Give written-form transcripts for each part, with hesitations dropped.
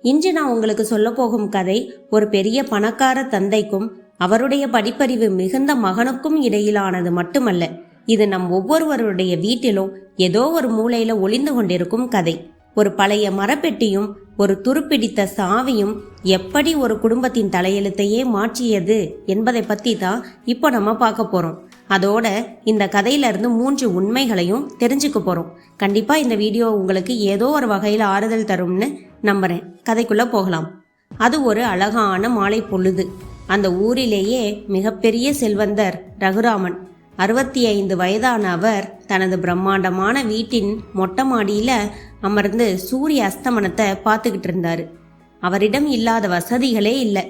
இன்று நான் உங்களுக்கு சொல்ல போகும் கதை ஒரு பெரிய பணக்கார தந்தைக்கும் அவருடைய படிப்பறிவு மிகுந்த மகனுக்கும் இடையிலானது மட்டுமல்ல. இது நம் ஒவ்வொருவருடைய வீட்டிலும் ஏதோ ஒரு மூலையில ஒளிந்து கொண்டிருக்கும் கதை. ஒரு பழைய மரப்பெட்டியும் ஒரு துருப்பிடித்த சாவியும் எப்படி ஒரு குடும்பத்தின் தலையெழுத்தையே மாற்றியது என்பதை பத்தி தான் இப்போ நம்ம பார்க்க போறோம். அதோட இந்த கதையில இருந்து 3 உண்மைகளையும் தெரிஞ்சுக்க போறோம். கண்டிப்பா இந்த வீடியோ உங்களுக்கு ஏதோ ஒரு வகையில் ஆறுதல் தரும்னு நம்புறேன். கதைக்குள்ள போகலாம். அது ஒரு அழகான மாலை பொழுது. அந்த ஊரிலேயே மிகப்பெரிய செல்வந்தர் ரகுராமன். 65 வயதான அவர் தனது பிரம்மாண்டமான வீட்டின் மொட்டை மாடியில அமர்ந்து சூரிய அஸ்தமனத்தை பார்த்துக்கிட்டு இருந்தாரு. அவரிடம் இல்லாத வசதிகளே இல்லை.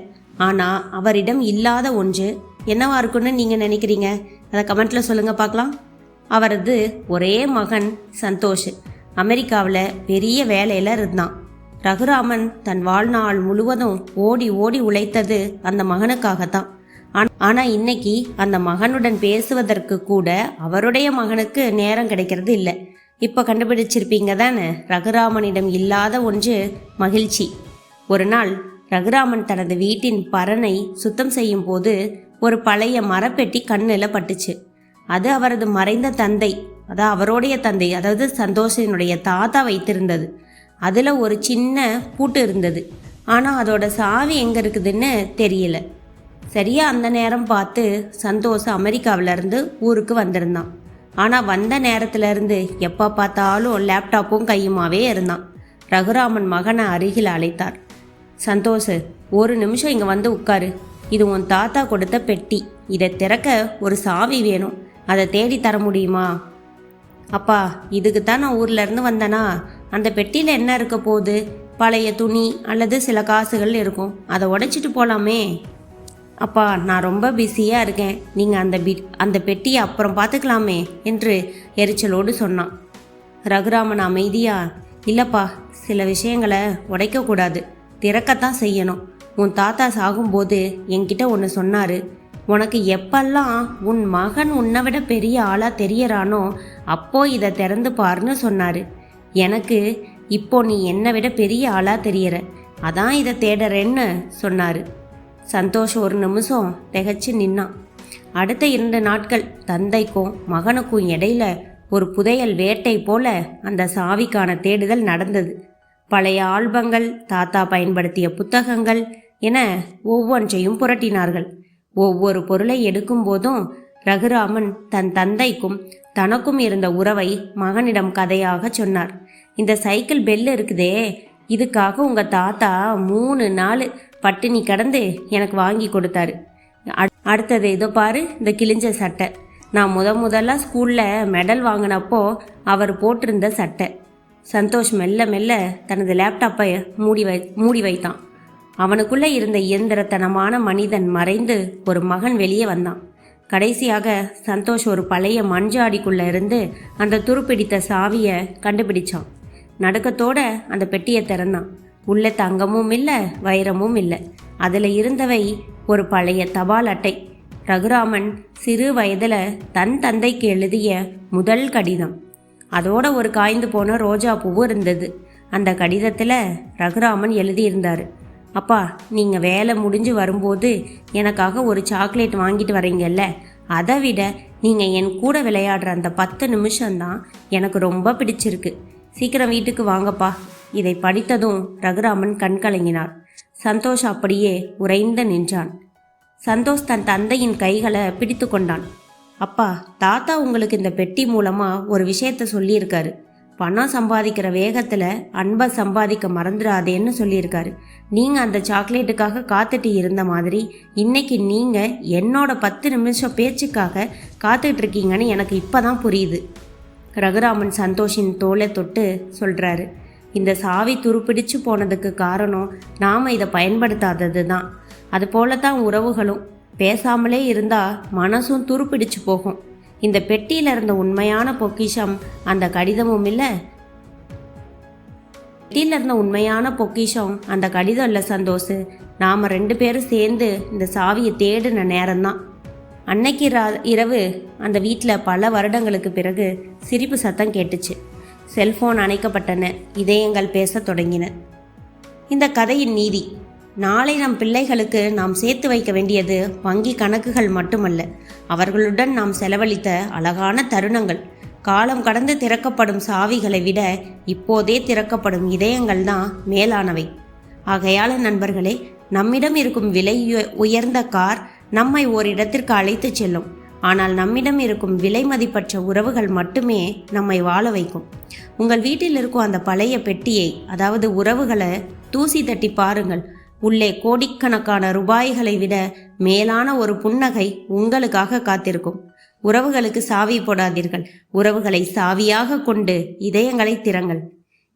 ஆனா அவரிடம் இல்லாத ஒன்று என்னவா இருக்குன்னு நீங்க நினைக்கிறீங்க? அதை கமெண்ட்ல சொல்லுங்க பார்க்கலாம். அவரது ஒரே மகன் சந்தோஷ் அமெரிக்காவில் பெரிய வேலையில இருந்தான். ரகுராமன் தன் வாழ்நாள் முழுவதும் ஓடி ஓடி உழைத்தது அந்த மகனுக்காகத்தான். ஆனா இன்னைக்கு அந்த மகனுடன் பேசுவதற்கு கூட அவருடைய மகனுக்கு நேரம் கிடைக்கிறது இல்லை. இப்ப கண்டுபிடிச்சிருப்பீங்க தானே, ரகுராமனிடம் இல்லாத ஒன்று மகிழ்ச்சி. ஒரு நாள் ரகுராமன் தனது வீட்டின் பரனை சுத்தம் செய்யும் போது ஒரு பழைய மரப்பெட்டி கண்ணில் பட்டுச்சு. அது அவரது மறைந்த தந்தை, அதாவது அவருடைய தந்தை, அதாவது சந்தோஷனுடைய தாத்தா வைத்திருந்தது. அதுல ஒரு சின்ன பூட்டு இருந்தது. ஆனா அதோட சாவி எங்க இருக்குதுன்னு தெரியல. சரியா அந்த நேரம் பார்த்து சந்தோஷ் அமெரிக்காவில இருந்து ஊருக்கு வந்திருந்தான். ஆனா வந்த நேரத்துல இருந்து எப்ப பார்த்தாலும் லேப்டாப்பும் கையுமாவே இருந்தான். ரகுராமன் மகனை அருகில் அழைத்தார். சந்தோஷ், ஒரு நிமிஷம் இங்க வந்து உட்காரு. இது உன் தாத்தா கொடுத்த பெட்டி. இதை திறக்க ஒரு சாவி வேணும். அதை தேடி தர முடியுமா? அப்பா, இதுக்கு தான் நான் ஊர்ல இருந்து வந்தேனா? அந்த பெட்டியில என்ன இருக்க போகுது? பழைய துணி அல்லது சில காசுகள் இருக்கும். அதை உடைச்சிட்டு போலாமே. அப்பா, நான் ரொம்ப பிஸியாக இருக்கேன். நீங்கள் அந்த பெட்டியை அப்புறம் பார்த்துக்கலாமே என்று எரிச்சலோடு சொன்னான். ரகுராமன் அமைதியா, இல்லைப்பா, சில விஷயங்களை உடைக்கக்கூடாது, திறக்கத்தான் செய்யணும். உன் தாத்தா சாகும்போது என்கிட்ட ஒன்று சொன்னார். உனக்கு எப்பெல்லாம் உன் மகன் உன்னை விட பெரிய ஆளாக தெரியறானோ அப்போ இதை திறந்து பாருன்னு சொன்னார். எனக்கு இப்போ நீ என்னை விட பெரிய ஆளாக தெரியற, அதான் இதை தேடுறேன்னு சொன்னார். சந்தோஷ் ஒரு நிமிஷம் திகைச்சு நின்னான். அடுத்த 2 நாட்கள் தந்தைக்கும் மகனுக்கும் இடையில ஒரு புதையல் வேட்டை போல அந்த சாவிக்கான தேடுதல் நடந்தது. பழைய ஆல்பங்கள், தாத்தா பயன்படுத்திய புத்தகங்கள் என ஒவ்வொன்றையும் புரட்டினார்கள். ஒவ்வொரு பொருளை எடுக்கும் போதும் ரகுராமன் தன் தந்தைக்கும் தனக்கும் இருந்த உறவை மகனிடம் கதையாக சொன்னார். இந்த சைக்கிள் பெல் இருக்குதே, இதுக்காக உங்க தாத்தா 3 நாள் பட்டினி கடந்து எனக்கு வாங்கி கொடுத்தாரு. அடுத்தது இதோ பாரு, இந்த கிழிஞ்ச சட்டை. நான் முதல்ல ஸ்கூல்ல மெடல் வாங்கினப்போ அவர் போட்டிருந்த சட்டை. சந்தோஷ் மெல்ல மெல்ல தனது லேப்டாப்பை மூடி வைத்தான். அவனுக்குள்ள இருந்த இயந்திரத்தனமான மனிதன் மறைந்து ஒரு மகன் வெளியே வந்தான். கடைசியாக சந்தோஷ் ஒரு பழைய மண்ஜாடிக்குள்ள இருந்து அந்த துருப்பிடித்த சாவியை கண்டுபிடிச்சான். நடுக்கத்தோட அந்த பெட்டியை திறந்தான். உள்ள தங்கமும் இல்லை, வைரமும் இல்லை. அதில் இருந்தவை ஒரு பழைய தபால் அட்டை. ரகுராமன் சிறு வயதில் தன் தந்தைக்கு எழுதிய முதல் கடிதம். அதோட ஒரு காய்ந்து போன ரோஜா பூவும் இருந்தது. அந்த கடிதத்தில் ரகுராமன் எழுதியிருந்தார். அப்பா, நீங்கள் வேலை முடிஞ்சு வரும்போது எனக்காக ஒரு சாக்லேட் வாங்கிட்டு வரீங்கல்ல, அதை விட நீங்கள் என் கூட விளையாடுற அந்த 10 நிமிஷம்தான் எனக்கு ரொம்ப பிடிச்சிருக்கு. சீக்கிரம் வீட்டுக்கு வாங்கப்பா. இதை படித்ததும் ரகுராமன் கண் கலங்கினார். சந்தோஷ் அப்படியே உறைந்து நின்றான். சந்தோஷ் தன் தந்தையின் கைகளை பிடித்து கொண்டான். அப்பா, தாத்தா உங்களுக்கு இந்த பெட்டி மூலமா ஒரு விஷயத்த சொல்லியிருக்காரு. பணம் சம்பாதிக்கிற வேகத்துல அன்பை சம்பாதிக்க மறந்துடாதேன்னு சொல்லியிருக்காரு. நீங்க அந்த சாக்லேட்டுக்காக காத்துட்டு இருந்த மாதிரி இன்னைக்கு நீங்க என்னோட 10 நிமிஷம் பேச்சுக்காக காத்துட்டு இருக்கீங்கன்னு எனக்கு இப்பதான் புரியுது. ரகுராமன் சந்தோஷின் தோலை தொட்டு சொல்றாரு. இந்த சாவி துருப்பிடிச்சு போனதுக்கு காரணம் நாம இதை பயன்படுத்தாதது தான். அது போலத்தான் உறவுகளும். பேசாமலே இருந்தா மனசும் துருப்பிடிச்சு போகும். இந்த பெட்டியில இருந்த உண்மையான பொக்கிஷம் அந்த கடிதமும் இல்லை. பெட்டியில இருந்த உண்மையான பொக்கிஷம் அந்த கடிதம் இல்லை சந்தோஷ். நாம 2 பேரும் சேர்ந்து இந்த சாவியை தேடின நேரம்தான். அன்னைக்கு இரவு அந்த வீட்டில் பல வருடங்களுக்கு பிறகு சிரிப்பு சத்தம் கேட்டுச்சு. செல்போன் அணைக்கப்பட்டன. இதயங்கள் பேச தொடங்கின. இந்த கதையின் நீதி: நாளை நம் பிள்ளைகளுக்கு நாம் சேர்த்து வைக்க வேண்டியது வங்கி கணக்குகள் மட்டுமல்ல, அவர்களுடன் நாம் செலவழித்த அழகான தருணங்கள். காலம் கடந்து திறக்கப்படும் சாவிகளை விட இப்போதே திறக்கப்படும் இதயங்கள் தான் மேலானவை. ஆகையால நண்பர்களே, நம்மிடம் இருக்கும் விலை உயர்ந்த கார் நம்மை ஓரிடத்திற்கு அழைத்து செல்லும். ஆனால் நம்மிடம் இருக்கும் விலை மதிப்பற்ற உறவுகள் மட்டுமே நம்மை வாழ வைக்கும். உங்கள் வீட்டில் இருக்கும் அந்த பழைய பெட்டியை, அதாவது உறவுகளை தூசி தட்டி பாருங்கள். உள்ளே கோடிக்கணக்கான ரூபாய்களை விட மேலான ஒரு புன்னகை உங்களுக்காக காத்திருக்கும். உறவுகளுக்கு சாவி போடாதீர்கள், உறவுகளை சாவியாக கொண்டு இதயங்களை திறங்கள்.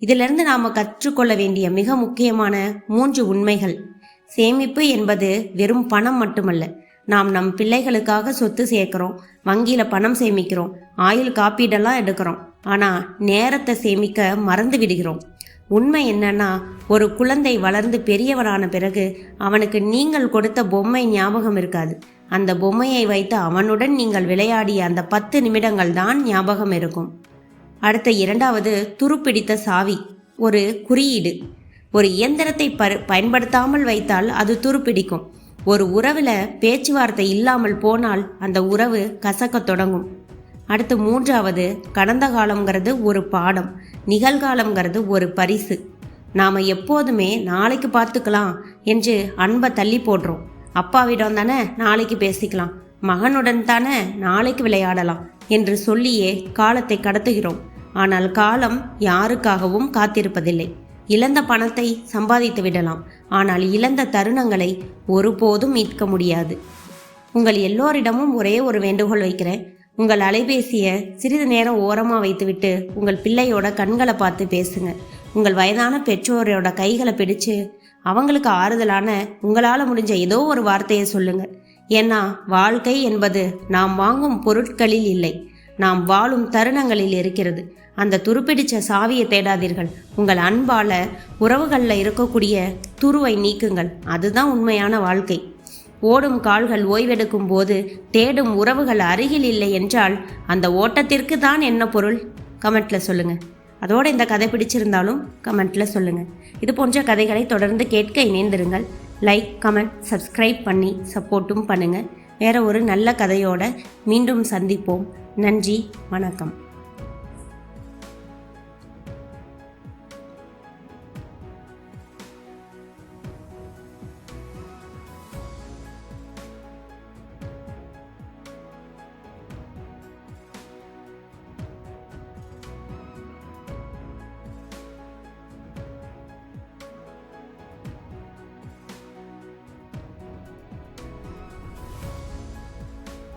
இதிலிருந்து நாம் கற்றுக்கொள்ள வேண்டிய மிக முக்கியமான 3 உண்மைகள். சேமிப்பு என்பது வெறும் பணம் மட்டுமல்ல. நாம் நம் பிள்ளைகளுக்காக சொத்து சேர்க்கிறோம், வங்கியில் பணம் சேமிக்கிறோம், ஆயுள் காப்பீடெல்லாம் எடுக்கிறோம். ஆனால் நேரத்தை சேமிக்க மறந்து விடுகிறோம். உண்மை என்னன்னா, ஒரு குழந்தை வளர்ந்து பெரியவனான பிறகு அவனுக்கு நீங்கள் கொடுத்த பொம்மை ஞாபகம் இருக்காது. அந்த பொம்மையை வைத்து அவனுடன் நீங்கள் விளையாடிய அந்த 10 நிமிடங்கள் தான் ஞாபகம் இருக்கும். அடுத்த 2வது, துருப்பிடித்த சாவி. ஒரு குறியீடு. ஒரு இயந்திரத்தை பயன்படுத்தாமல் வைத்தால் அது துருப்பிடிக்கும். ஒரு உறவில் பேச்சுவார்த்தை இல்லாமல் போனால் அந்த உறவு கசக்க தொடங்கும். அடுத்து 3வது, கடந்த காலம்ங்கிறது ஒரு பாடம், நிகழ்காலம்ங்கிறது ஒரு பரிசு. நாம் எப்போதுமே நாளைக்கு பார்த்துக்கலாம் என்று அன்பை தள்ளி போடுறோம். அப்பாவிடம் தானே நாளைக்கு பேசிக்கலாம், மகனுடன் தானே நாளைக்கு விளையாடலாம் என்று சொல்லியே காலத்தை கடத்துகிறோம். ஆனால் காலம் யாருக்காகவும் காத்திருப்பதில்லை. இழந்த பணத்தை சம்பாதித்து விடலாம், ஆனால் இழந்த தருணங்களை ஒருபோதும் மீட்க முடியாது. உங்கள் எல்லோரிடமும் ஒரே ஒரு வேண்டுகோள் வைக்கிறேன். உங்கள் அலைபேசியை சிறிது நேரம் ஓரமாக வைத்துவிட்டு உங்கள் பிள்ளையோட கண்களை பார்த்து பேசுங்க. உங்கள் வயதான பெற்றோரோட கைகளை பிடிச்சு அவங்களுக்கு ஆறுதலான உங்களால் முடிஞ்ச ஏதோ ஒரு வார்த்தையை சொல்லுங்க. ஏன்னா வாழ்க்கை என்பது நாம் வாங்கும் பொருட்களில் இல்லை, நாம் வாழும் தருணங்களில் இருக்கிறது. அந்த துருப்பிடிச்ச சாவியை தேடாதீர்கள். உங்கள் அன்பால உறவுகளில் இருக்கக்கூடிய துருவை நீக்குங்கள். அதுதான் உண்மையான வாழ்க்கை. ஓடும் கால்கள் ஓய்வெடுக்கும் போது தேடும் உறவுகள் அருகில் இல்லை என்றால் அந்த ஓட்டத்திற்கு தான் என்ன பொருள்? கமெண்ட்டில் சொல்லுங்கள். அதோடு இந்த கதை பிடிச்சிருந்தாலும் கமெண்ட்டில் சொல்லுங்கள். இது போன்ற கதைகளை தொடர்ந்து கேட்க இணைந்திருங்கள். லைக், கமெண்ட், சப்ஸ்கிரைப் பண்ணி சப்போர்ட்டும் பண்ணுங்கள். வேறு ஒரு நல்ல கதையோடு மீண்டும் சந்திப்போம். நன்றி, வணக்கம்.